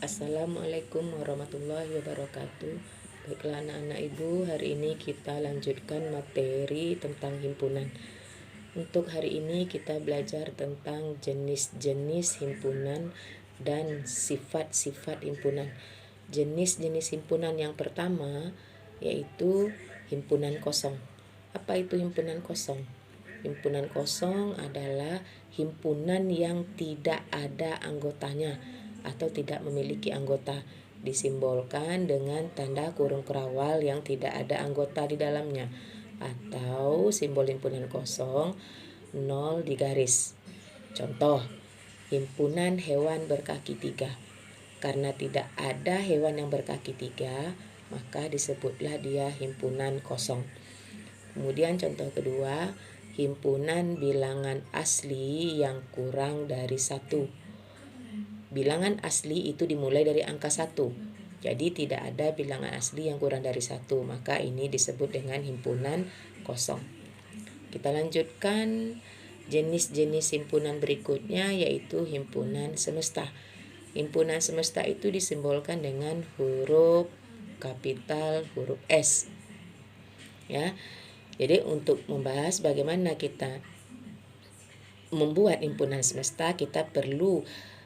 Assalamualaikum warahmatullahi wabarakatuh. Baiklah anak-anak ibu, hari ini kita lanjutkan materi tentang himpunan. Untuk hari ini kita belajar tentang jenis-jenis himpunan dan sifat-sifat himpunan. Jenis-jenis himpunan yang pertama yaitu himpunan kosong. Apa itu himpunan kosong? Himpunan kosong adalah himpunan yang tidak ada anggotanya atau tidak memiliki anggota, disimbolkan dengan tanda kurung kerawal yang tidak ada anggota di dalamnya, atau simbol himpunan kosong 0 di garis. Contoh, himpunan hewan berkaki 3. Karena tidak ada hewan yang berkaki 3, maka disebutlah dia himpunan kosong. Kemudian contoh kedua, himpunan bilangan asli yang kurang dari 1. Bilangan asli itu dimulai dari angka 1. Jadi tidak ada bilangan asli yang kurang dari 1, maka ini disebut dengan himpunan kosong. Kita lanjutkan jenis-jenis himpunan berikutnya, yaitu himpunan semesta. Himpunan semesta itu disimbolkan dengan huruf kapital huruf S. Ya. Jadi untuk membahas bagaimana kita membuat himpunan semesta, kita perlu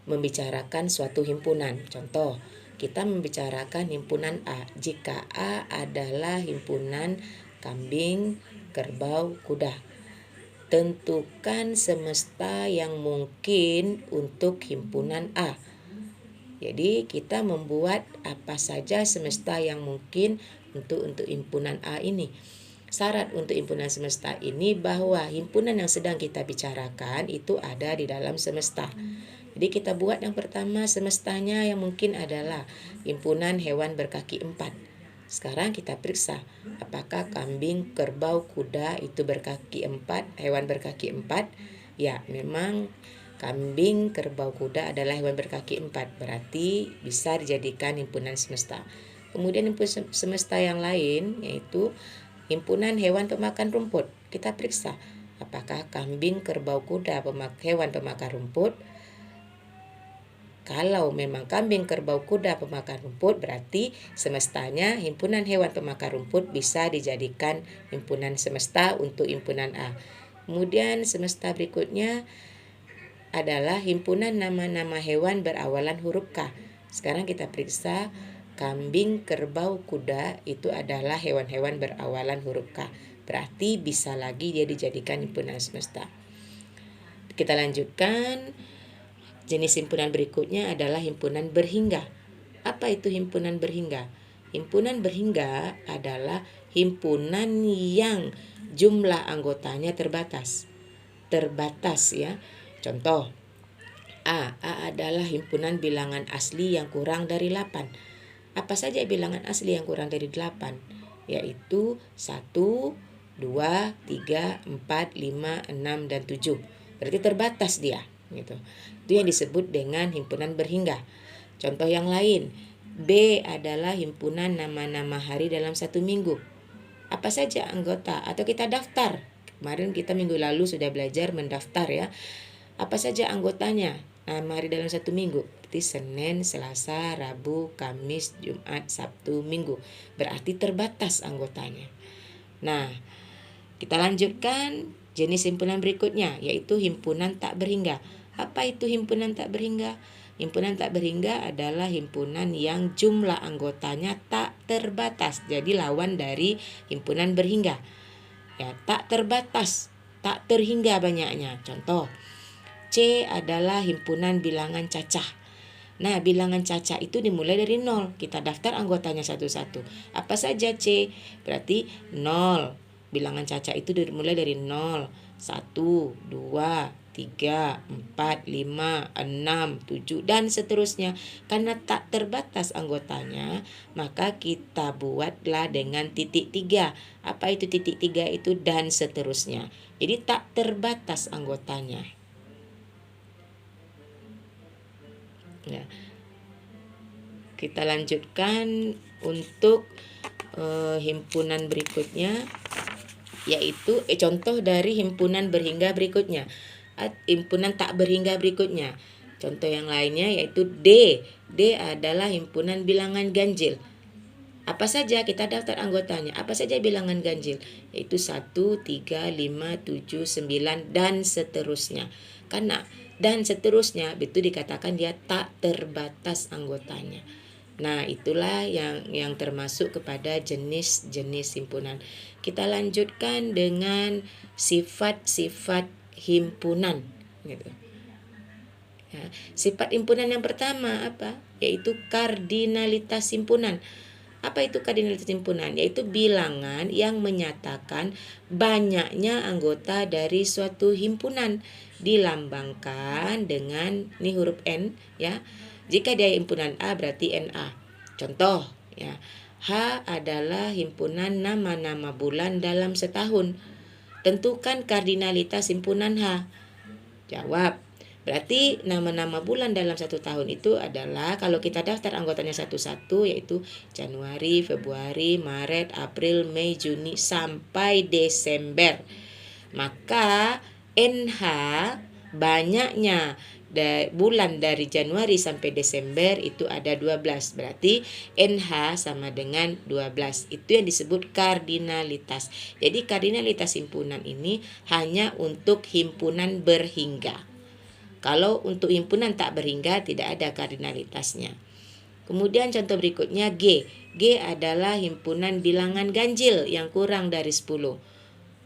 membicarakan suatu himpunan. Contoh, kita membicarakan himpunan A. Jika A adalah himpunan kambing, kerbau, kuda, tentukan semesta yang mungkin untuk himpunan A. Jadi kita membuat apa saja semesta yang mungkin untuk himpunan A ini. Syarat untuk himpunan semesta ini bahwa himpunan yang sedang kita bicarakan itu ada di dalam semesta. Jadi kita buat yang pertama, semestanya yang mungkin adalah himpunan hewan berkaki 4. Sekarang kita periksa apakah kambing, kerbau, kuda itu berkaki 4, hewan berkaki 4. Ya, memang kambing, kerbau, kuda adalah hewan berkaki 4. Berarti bisa dijadikan himpunan semesta. Kemudian himpunan semesta yang lain yaitu himpunan hewan pemakan rumput. Kita periksa apakah kambing, kerbau, kuda hewan pemakan rumput. Kalau memang kambing, kerbau, kuda pemakan rumput, berarti semestanya himpunan hewan pemakan rumput bisa dijadikan himpunan semesta untuk himpunan A. Kemudian semesta berikutnya adalah himpunan nama-nama hewan berawalan huruf K. Sekarang kita periksa kambing, kerbau, kuda itu adalah hewan-hewan berawalan huruf K. Berarti bisa lagi dia dijadikan himpunan semesta. Kita lanjutkan. Jenis himpunan berikutnya adalah himpunan berhingga. Apa itu himpunan berhingga? Himpunan berhingga adalah himpunan yang jumlah anggotanya terbatas. Terbatas ya. Contoh, A adalah himpunan bilangan asli yang kurang dari 8. Apa saja bilangan asli yang kurang dari 8? Yaitu 1, 2, 3, 4, 5, 6, dan 7. Berarti terbatas dia. Gitu. Itu yang disebut dengan himpunan berhingga. Contoh yang lain, B adalah himpunan nama-nama hari dalam 1 minggu. Apa saja anggota atau kita daftar. Kemarin kita minggu lalu sudah belajar mendaftar ya. Apa saja anggotanya nama hari dalam 1 minggu. Berarti Senin, Selasa, Rabu, Kamis, Jumat, Sabtu, Minggu. Berarti terbatas anggotanya. Nah, kita lanjutkan jenis himpunan berikutnya, yaitu himpunan tak berhingga. Apa itu himpunan tak berhingga? Himpunan tak berhingga adalah himpunan yang jumlah anggotanya tak terbatas. Jadi lawan dari himpunan berhingga. Ya, tak terbatas, tak terhingga banyaknya. Contoh, C adalah himpunan bilangan cacah. Nah, bilangan cacah itu dimulai dari 0. Kita daftar anggotanya satu-satu. Apa saja C? Berarti 0. Bilangan cacah itu dimulai dari 0, 1, 2, 3, 4, 5, 6, 7, dan seterusnya. Karena tak terbatas anggotanya, maka kita buatlah dengan titik 3. Apa itu titik 3 itu? Dan seterusnya. Jadi tak terbatas anggotanya. Ya. Kita lanjutkan untuk himpunan berikutnya, yaitu contoh dari himpunan berhingga berikutnya. Himpunan tak berhingga berikutnya. Contoh yang lainnya yaitu D. D adalah himpunan bilangan ganjil. Apa saja kita daftar anggotanya? Apa saja bilangan ganjil? Yaitu 1, 3, 5, 7, 9 dan seterusnya. Karena dan seterusnya itu dikatakan dia tak terbatas anggotanya. Nah, itulah yang termasuk kepada jenis-jenis himpunan. Kita lanjutkan dengan sifat-sifat himpunan gitu. Ya, sifat himpunan yang pertama apa? Yaitu kardinalitas himpunan. Apa itu kardinalitas himpunan? Yaitu bilangan yang menyatakan banyaknya anggota dari suatu himpunan, dilambangkan dengan ini huruf N ya. Jika dia himpunan A berarti NA. Contoh ya. H adalah himpunan nama-nama bulan dalam setahun. Tentukan kardinalitas himpunan H. Jawab. Berarti nama-nama bulan dalam satu tahun itu adalah kalau kita daftar anggotanya satu-satu yaitu Januari, Februari, Maret, April, Mei, Juni sampai Desember. Maka NH banyaknya bulan dari Januari sampai Desember itu ada 12. Berarti NH sama dengan 12. Itu yang disebut kardinalitas. Jadi kardinalitas himpunan ini hanya untuk himpunan berhingga. Kalau untuk himpunan tak berhingga tidak ada kardinalitasnya. Kemudian contoh berikutnya G. G adalah himpunan bilangan ganjil yang kurang dari 10.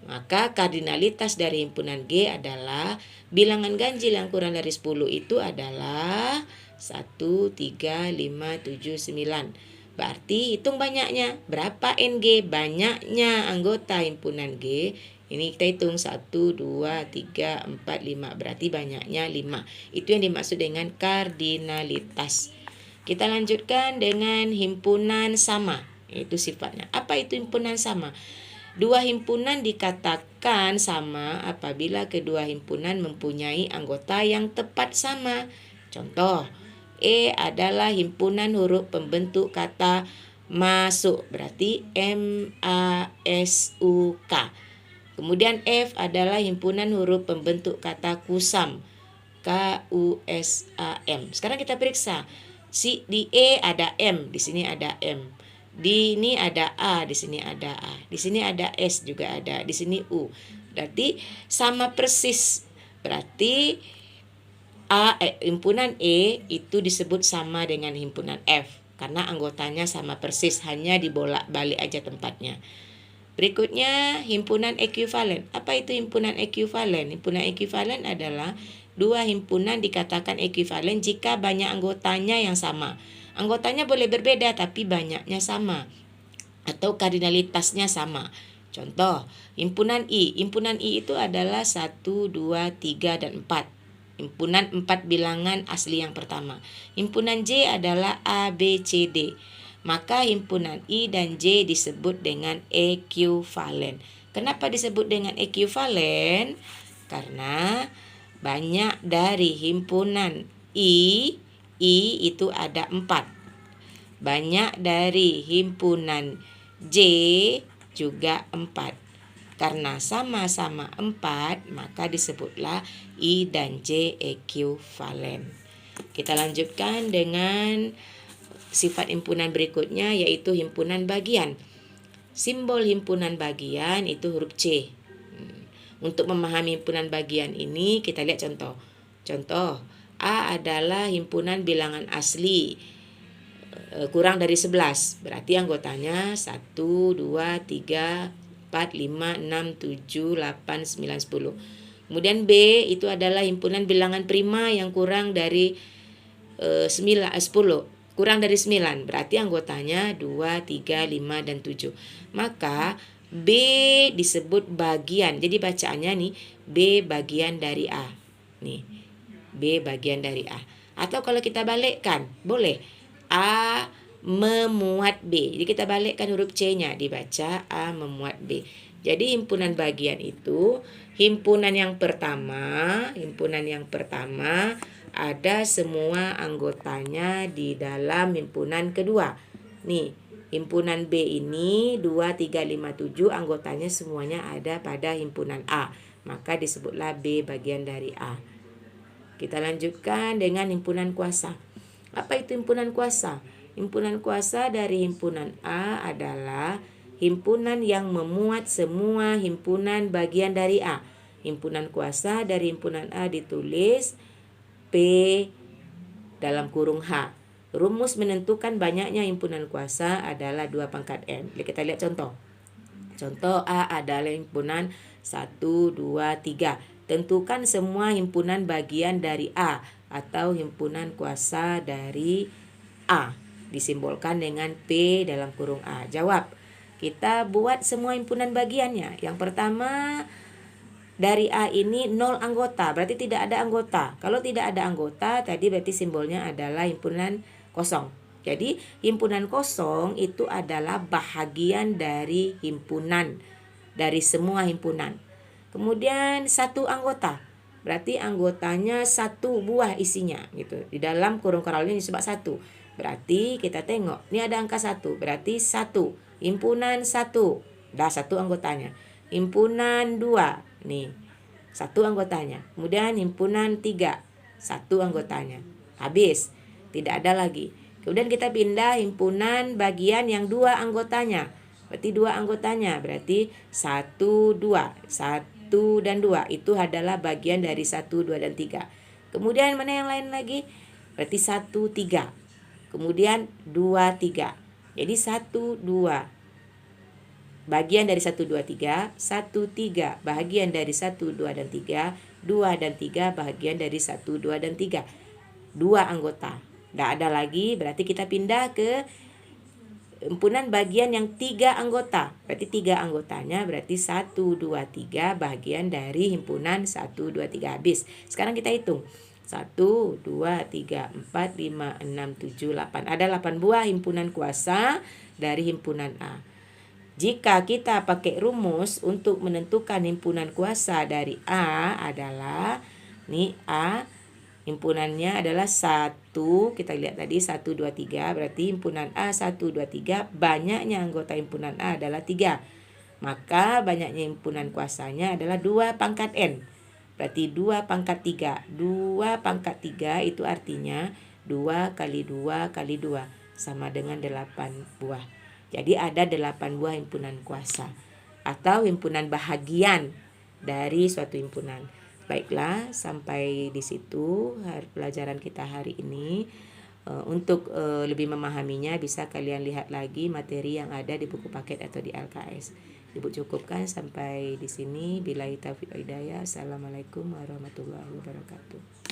Maka kardinalitas dari himpunan G adalah bilangan ganjil yang kurang dari 10 itu adalah 1, 3, 5, 7, 9. Berarti hitung banyaknya. Berapa NG? Banyaknya anggota himpunan G. Ini kita hitung 1, 2, 3, 4, 5. Berarti banyaknya 5. Itu yang dimaksud dengan kardinalitas. Kita lanjutkan dengan himpunan sama. Itu sifatnya. Apa itu himpunan sama? Dua himpunan dikatakan sama apabila kedua himpunan mempunyai anggota yang tepat sama. Contoh, E adalah himpunan huruf pembentuk kata masuk. Berarti MASUK. Kemudian F adalah himpunan huruf pembentuk kata kusam. KUSAM. Sekarang kita periksa. Di E ada M, di sini ada M. Di ini ada A, di sini ada A. Di sini ada S juga ada, di sini U. Berarti sama persis. Berarti himpunan E itu disebut sama dengan himpunan F karena anggotanya sama persis, hanya dibolak-balik aja tempatnya. Berikutnya himpunan ekuivalen. Apa itu himpunan ekuivalen? Himpunan ekuivalen adalah dua himpunan dikatakan ekuivalen jika banyak anggotanya yang sama. Anggotanya boleh berbeda tapi banyaknya sama atau kardinalitasnya sama. Contoh, himpunan I. Himpunan I itu adalah 1, 2, 3, dan 4. Himpunan 4 bilangan asli yang pertama. Himpunan J adalah A, B, C, D. Maka himpunan I dan J disebut dengan ekuivalen. Kenapa disebut dengan ekuivalen? Karena banyak dari himpunan I itu ada 4. Banyak dari himpunan J juga 4. Karena sama-sama 4, maka disebutlah I dan J ekuivalen. Kita lanjutkan dengan sifat himpunan berikutnya yaitu himpunan bagian. Simbol himpunan bagian itu huruf C. Untuk memahami himpunan bagian ini kita lihat contoh. Contoh, A adalah himpunan bilangan asli kurang dari 11. Berarti anggotanya 1, 2, 3, 4, 5, 6, 7, 8, 9, 10. Kemudian B itu adalah himpunan bilangan prima yang kurang dari 10. Kurang dari 9, berarti anggotanya 2, 3, 5, dan 7. Maka B disebut bagian. Jadi bacaannya nih B bagian dari A. Nih, B bagian dari A. Atau kalau kita balikkan, boleh. A memuat B. Jadi kita balikkan huruf C-nya, dibaca A memuat B. Jadi himpunan bagian itu himpunan yang pertama ada semua anggotanya di dalam himpunan kedua. Nih, himpunan B ini 2, 3, 5, 7 anggotanya semuanya ada pada himpunan A. Maka disebutlah B bagian dari A. Kita lanjutkan dengan himpunan kuasa. Apa itu himpunan kuasa? Himpunan kuasa dari himpunan A adalah himpunan yang memuat semua himpunan bagian dari A. Himpunan kuasa dari himpunan A ditulis P dalam kurung H. Rumus menentukan banyaknya himpunan kuasa adalah 2 pangkat N. Kita lihat contoh. Contoh A adalah himpunan 1, 2, 3. Tentukan semua himpunan bagian dari A atau himpunan kuasa dari A. Disimbolkan dengan P dalam kurung A. Jawab. Kita buat semua himpunan bagiannya. Yang pertama, dari A ini 0 anggota, berarti tidak ada anggota. Kalau tidak ada anggota, tadi berarti simbolnya adalah himpunan kosong. Jadi himpunan kosong itu adalah bahagian dari himpunan, dari semua himpunan. Kemudian 1 anggota, berarti anggotanya 1 buah isinya gitu. Di dalam kurung Caroline's disebut 1. Berarti kita tengok, ini ada angka 1, berarti 1. Himpunan 1, dah 1 anggotanya. Himpunan 2, nih 1 anggotanya. Kemudian himpunan 3, 1 anggotanya. Habis, tidak ada lagi. Kemudian kita pindah himpunan bagian yang 2 anggotanya. Berarti 2 anggotanya, berarti 1, 2. 1 dan 2 itu adalah bagian dari 1, 2, dan 3. Kemudian mana yang lain lagi? Berarti 1, 3. Kemudian 2, 3. Jadi 1, 2. Bagian dari 1, 2, 3. 1, 3 bahagian dari 1, 2, dan 3. 2 dan 3 bahagian dari 1, 2, dan 3. 2 anggota. Tidak ada lagi, berarti kita pindah ke himpunan bagian yang 3 anggota. Berarti 3 anggotanya berarti 1, 2, 3 bahagian dari himpunan 1, 2, 3. Habis. Sekarang kita hitung. 1, 2, 3, 4, 5, 6, 7, 8. Ada 8 buah himpunan kuasa dari himpunan A. Jika kita pakai rumus untuk menentukan himpunan kuasa dari A adalah, nih A himpunannya adalah 1, kita lihat tadi 1, 2, 3, berarti himpunan A 1, 2, 3, banyaknya anggota himpunan A adalah 3. Maka banyaknya himpunan kuasanya adalah 2 pangkat N. Berarti 2 pangkat 3. 2 pangkat 3 itu artinya 2 kali 2 kali 2 sama dengan 8 buah. Jadi ada 8 buah himpunan kuasa atau himpunan bahagian dari suatu himpunan. Baiklah, sampai di situ pelajaran kita hari ini. Untuk lebih memahaminya bisa kalian lihat lagi materi yang ada di buku paket atau di LKS. Ibu cukupkan sampai di sini. Billahi taufiq wal hidayah. Assalamualaikum warahmatullahi wabarakatuh.